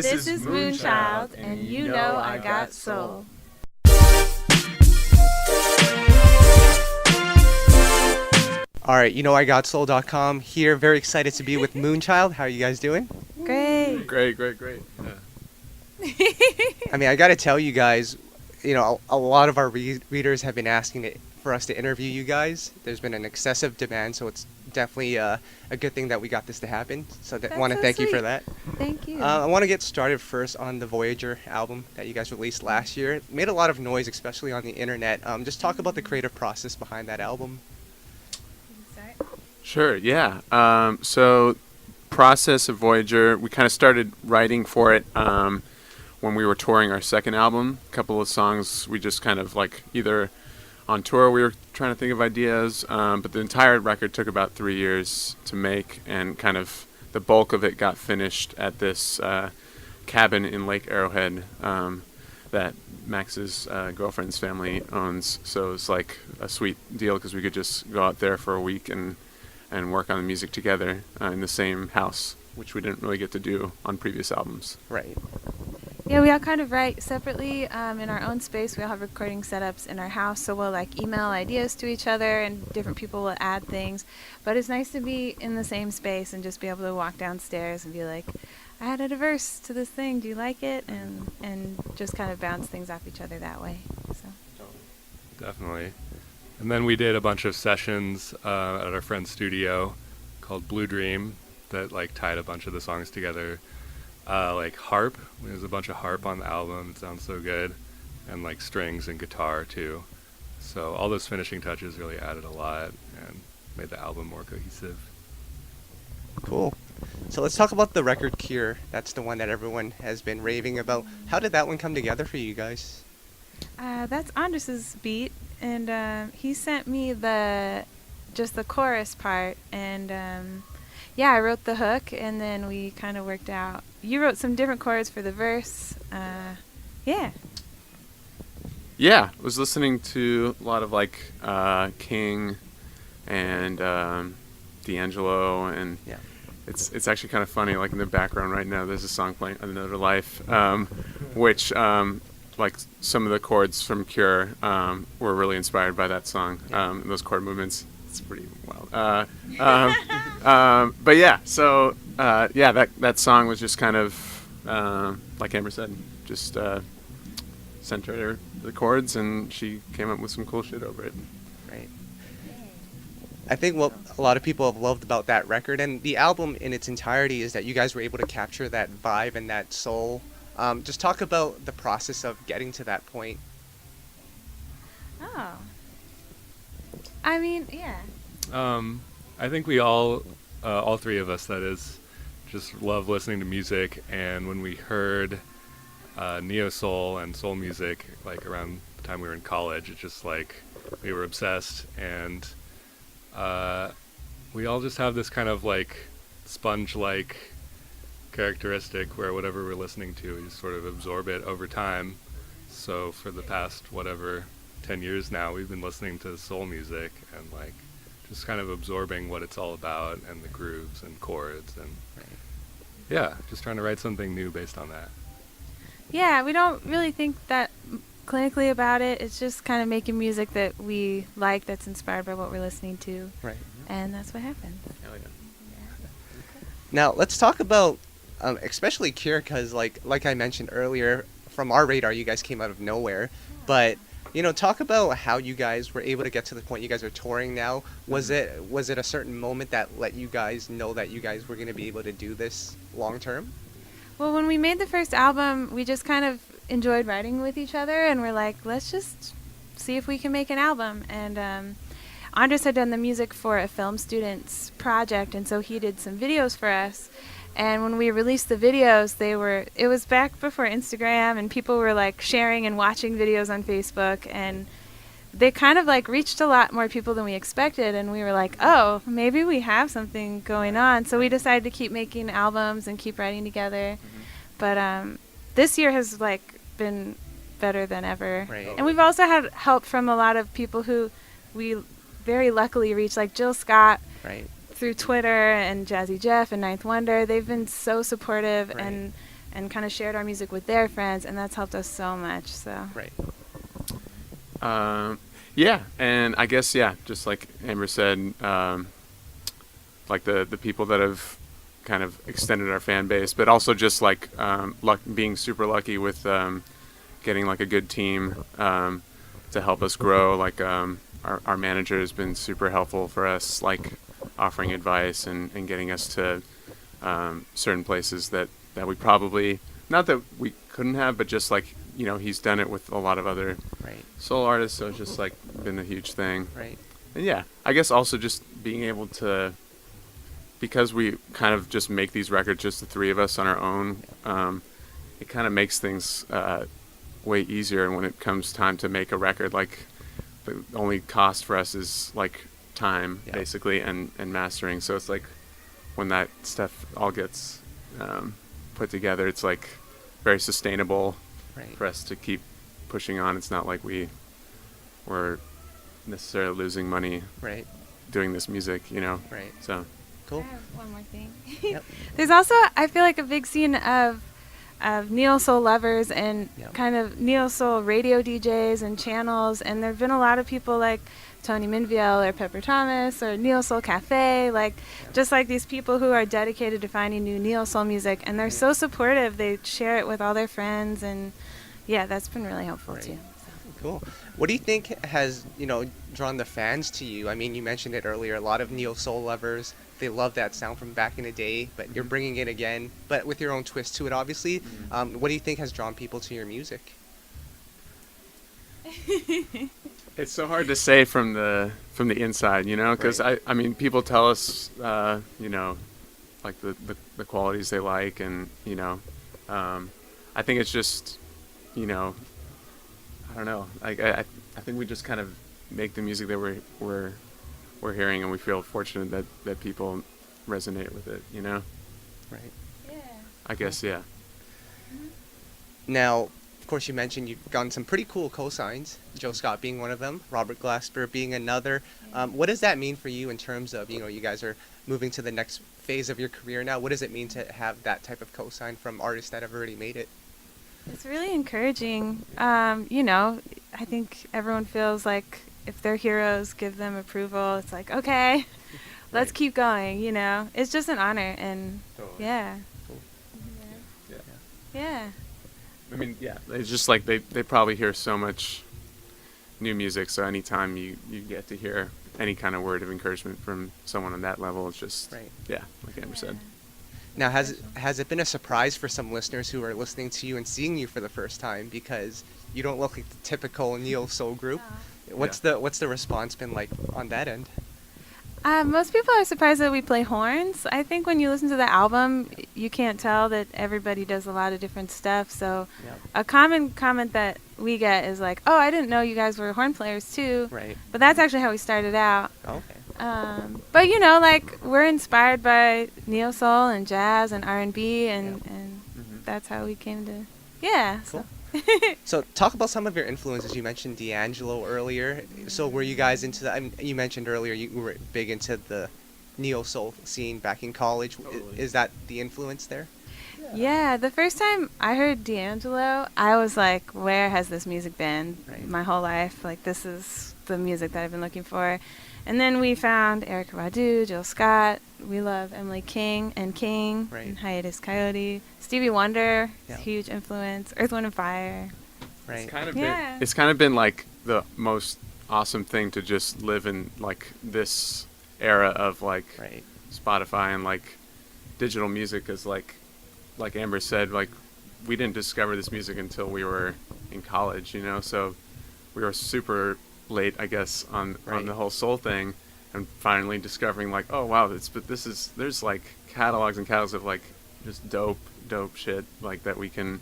This is Moonchild, and you know I got soul. All right, I got soul.com here. Very excited to be with Moonchild. How are you guys doing? Great. Great. I mean, I got to tell you guys, a lot of our readers have been asking for us to interview you guys. There's been an excessive demand, so it's definitely a good thing that we got this to happen. So I want to thank you for that. Thank you. I want to get started first on the Voyager album that you guys released last year. It made a lot of noise, especially on the internet. Just talk about the creative process behind that album. Sure, yeah. So process of Voyager, we kind of started writing for it when we were touring our second album. A couple of songs we just kind of like either on tour we were trying to think of ideas, but the entire record took about 3 years to make, and kind of the bulk of it got finished at this cabin in Lake Arrowhead that Max's girlfriend's family owns. So it's like a sweet deal because we could just go out there for a week and work on the music together in the same house, which we didn't really get to do on previous albums. Right. Yeah, we all kind of write separately in our own space. We all have recording setups in our house, so we'll email ideas to each other, and different people will add things. But it's nice to be in the same space and just be able to walk downstairs and be like, I added a verse to this thing. Do you like it? And just kind of bounce things off each other that way. So. Definitely. And then we did a bunch of sessions at our friend's studio called Blue Dream that tied a bunch of the songs together. Harp. There's a bunch of harp on the album. It sounds so good. And strings and guitar too. So all those finishing touches really added a lot and made the album more cohesive. Cool. So let's talk about the record Cure. That's the one that everyone has been raving about. How did that one come together for you guys? That's Andres's beat, and he sent me just the chorus part, and I wrote the hook, and then we kind of worked out. You wrote some different chords for the verse. Yeah, I was listening to a lot of King and D'Angelo, and it's actually kind of funny. In the background right now, there's a song playing, Another Life, which some of the chords from Cure were really inspired by that song. Those chord movements, it's pretty wild. But yeah, so that song was just kind of like Amber said, just sent her the chords, and she came up with some cool shit over it. Right. I think what a lot of people have loved about that record and the album in its entirety is that you guys were able to capture that vibe and that soul. Just talk about the process of getting to that point. Oh. I mean, yeah. I think we all three of us, that is, just love listening to music, and when we heard neo soul and soul music around the time we were in college, it's just we were obsessed, and we all just have this kind of sponge-like characteristic where whatever we're listening to, we just sort of absorb it over time. So for the past 10 years now, we've been listening to soul music and just kind of absorbing what it's all about and the grooves and chords, and just trying to write something new based on that. Yeah, we don't really think that clinically about it. It's just kind of making music that we like, that's inspired by what we're listening to. Right. And that's what happened. Hell yeah. Now let's talk about especially Cure, because like I mentioned earlier, from our radar, you guys came out of nowhere. But talk about how you guys were able to get to the point you guys are touring now. Was it a certain moment that let you guys know that you guys were going to be able to do this long term? Well, when we made the first album, we just kind of enjoyed writing with each other, and we're like, let's just see if we can make an album. And Andres had done the music for a film student's project, and so he did some videos for us. And when we released the videos, it was back before Instagram, and people were sharing and watching videos on Facebook, and they kind of reached a lot more people than we expected, and we were like, oh, maybe we have something going on. So we decided to keep making albums and keep writing together. But this year has been better than ever. Right. And we've also had help from a lot of people who we very luckily reached, like Jill Scott. Right. Through Twitter, and Jazzy Jeff and Ninth Wonder. They've been so supportive, Right. and and kind of shared our music with their friends, and that's helped us so much. So Right. Yeah, and I guess just like Amber said, like the people that have kind of extended our fan base, but also just like being super lucky with getting like a good team to help us grow. Like our manager has been super helpful for us, like offering advice and getting us to certain places that we probably, not that we couldn't have, but just like, you know, he's done it with a lot of other Right. solo artists, so it's just like been a huge thing. Right. And yeah, I guess also just being able to, because we kind of just make these records just the three of us on our own, it kind of makes things way easier when it comes time to make a record. Like the only cost for us is like time, Yeah. basically, and mastering. So it's like when that stuff all gets put together, it's like very sustainable Right. for us to keep pushing on. It's not like we're necessarily losing money Right. doing this music, you know. Right. So Cool. I have one more thing. Yep. There's also, I feel like, a big scene of neo soul lovers and Yep. kind of neo soul radio DJs and channels, and there've been a lot of people like Tony Minviel or Pepper Thomas or Neo Soul Cafe, like just like these people who are dedicated to finding new neo soul music, and they're so supportive. They share it with all their friends, and yeah, that's been really helpful Right. too. Cool. What do you think has, you know, drawn the fans to you? I mean, you mentioned it earlier, a lot of neo soul lovers, they love that sound from back in the day, but you're bringing it again, but with your own twist to it, obviously. What do you think has drawn people to your music? it's so hard to say from the inside, you know, because Right. I mean, people tell us, you know, like the qualities they like, and you know, I think it's just, you know, I don't know, like I think we just kind of make the music that we're hearing, and we feel fortunate that people resonate with it, you know. Right. Yeah. I guess, yeah. Now, of course, you mentioned you've gotten some pretty cool cosigns, Joe Scott being one of them, Robert Glasper being another. What does that mean for you in terms of, you know, you guys are moving to the next phase of your career now? What does it mean to have that type of cosign from artists that have already made it? It's really encouraging. You know, I think everyone feels like if their heroes give them approval, it's like, okay, let's Right. keep going, you know. It's just an honor, and Totally. yeah. Cool. Yeah. Yeah. I mean, yeah, it's just like they probably hear so much new music, so anytime you get to hear any kind of word of encouragement from someone on that level, it's just, Right. yeah, like Amber said. Now, has it been a surprise for some listeners who are listening to you and seeing you for the first time, because you don't look like the typical neo soul group? What's the response been like on that end? Most people are surprised that we play horns. I think when you listen to the album, you can't tell that everybody does a lot of different stuff. So Yeah. a common comment that we get is like, oh, I didn't know you guys were horn players too. Right. But that's actually how we started out. Okay. But you know, like, we're inspired by neo soul and jazz and R&B, and that's how we came to, yeah. Cool. So. So talk about some of your influences. You mentioned D'Angelo earlier. So were you guys into that? I mean, you mentioned earlier you were big into the neo soul scene back in college. Totally. Is that the influence there? Yeah, the first time I heard D'Angelo, I was like, where has this music been Right. my whole life? Like, this is the music that I've been looking for. And then we found Erykah Badu, Jill Scott. We love Emily King Right. and Hiatus Coyote. Stevie Wonder, Yeah. huge influence. Earth, Wind, and Fire. Right. It's kind of been like the most awesome thing to just live in like this era of like Right. Spotify and like digital music, is like Amber said, like we didn't discover this music until we were in college, you know, so we were super late, I guess, on Right. the whole soul thing, and finally discovering like, oh wow, there's like catalogs and catalogs of like just dope shit like that we can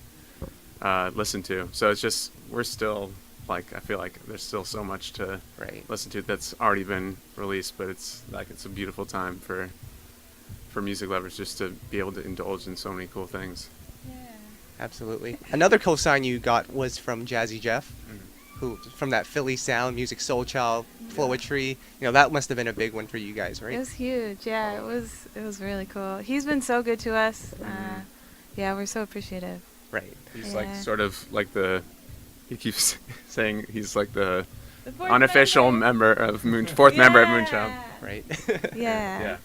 listen to. So it's just, we're still like, I feel like there's still so much to Right. listen to that's already been released, but it's like, it's a beautiful time for music lovers just to be able to indulge in so many cool things. Absolutely. Another cosign you got was from Jazzy Jeff, who from that Philly sound, music soul child, Flowetry. You know, that must have been a big one for you guys, It right? was huge. Yeah, it was really cool. He's been so good to us. Yeah, we're so appreciative. Right. He's Yeah. like sort of like he keeps saying he's like the The fourth unofficial member of fourth member of Moonchild. Right. Yeah.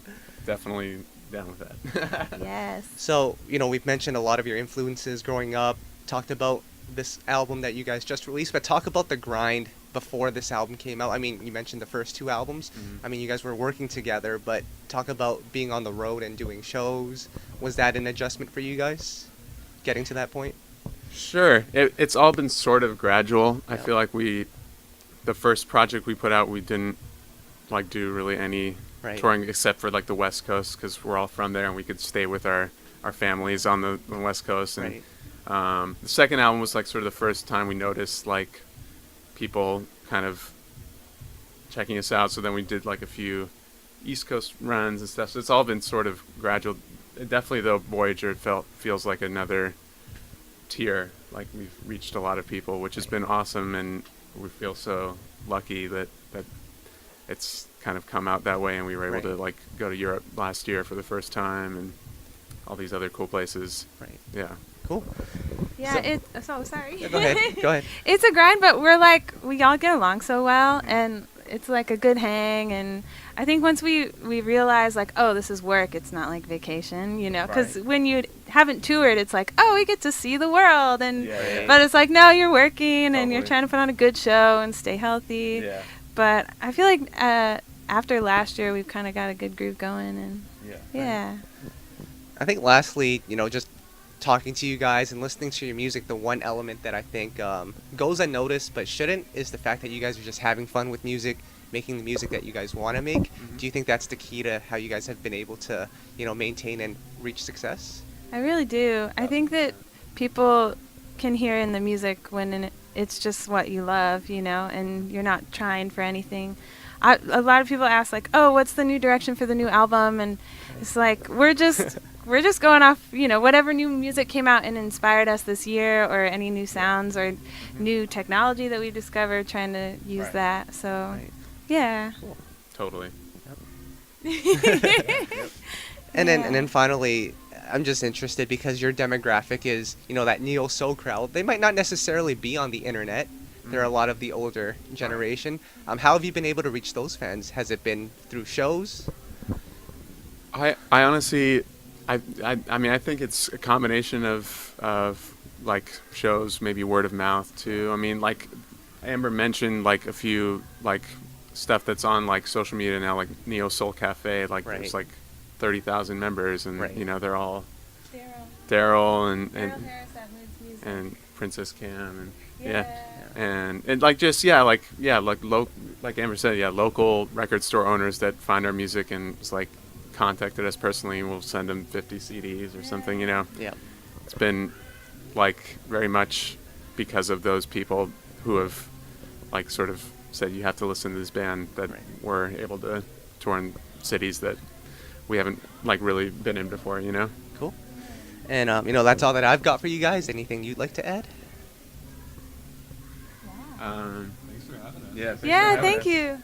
Definitely down with that. Yes. So, we've mentioned a lot of your influences growing up, talked about this album that you guys just released, but talk about the grind before this album came out. I mean, you mentioned the first two albums. Mhm. I mean, you guys were working together, but talk about being on the road and doing shows. Was that an adjustment for you guys, getting to that point? Sure. It's all been sort of gradual. I Yeah. feel like the first project we put out, we didn't like do really any Right. touring except for like the West Coast because we're all from there and we could stay with our families on the West Coast. And Right. the second album was like sort of the first time we noticed like people kind of checking us out. So then we did like a few East Coast runs and stuff. So it's all been sort of gradual. Definitely though, Voyager feels like another tier. Like we've reached a lot of people, which has been awesome, and we feel so lucky that it's kind of come out that way, and we were able Right. to like go to Europe last year for the first time, and all these other cool places. Right. Yeah. Cool. Yeah, sorry. Yeah, go ahead. Go ahead. It's a grind, but we all get along so well, and it's like a good hang. And I think once we realize like, oh, this is work, it's not like vacation, because Right. when you haven't toured, it's like, oh, we get to see the world, and Yeah. but it's like, no, you're working and you're Totally. trying to put on a good show and stay healthy. Yeah. But I feel like after last year, we've kind of got a good groove going, and yeah. I think lastly, just talking to you guys and listening to your music, the one element that I think goes unnoticed but shouldn't is the fact that you guys are just having fun with music, making the music that you guys want to make. Mhm. Do you think that's the key to how you guys have been able to, maintain and reach success? I really do. I think that people can hear in the music when it's just what you love, and you're not trying for anything. A lot of people ask like, "Oh, what's the new direction for the new album?" And it's like we're just going off, whatever new music came out and inspired us this year, or any new sounds or new technology that we've discovered, trying to use Right. that. So, Right. yeah. Totally. And then finally, I'm just interested because your demographic is, that neo soul crowd. They might not necessarily be on the internet. They're a lot of the older generation. How have you been able to reach those fans? Has it been through shows? I honestly, I mean, I think it's a combination of like shows, maybe word of mouth too. I mean, like Amber mentioned, like a few like stuff that's on like social media now, like Neo Soul Cafe. Like Right. there's like 30,000 members, and Right. they're all Daryl. Daryl and Harris that moves music. and Princess Cam and Yeah. and like just like Amber said, local record store owners that find our music and it's like contacted us personally, and we'll send them 50 CDs or something. Yeah. It's been like very much because of those people who have like sort of said you have to listen to this band that Right. we're able to tour in cities that we haven't like really been in before. Cool. And, that's all that I've got for you guys. Anything you'd like to add? Thanks for having us. Yeah. Yeah, thank you.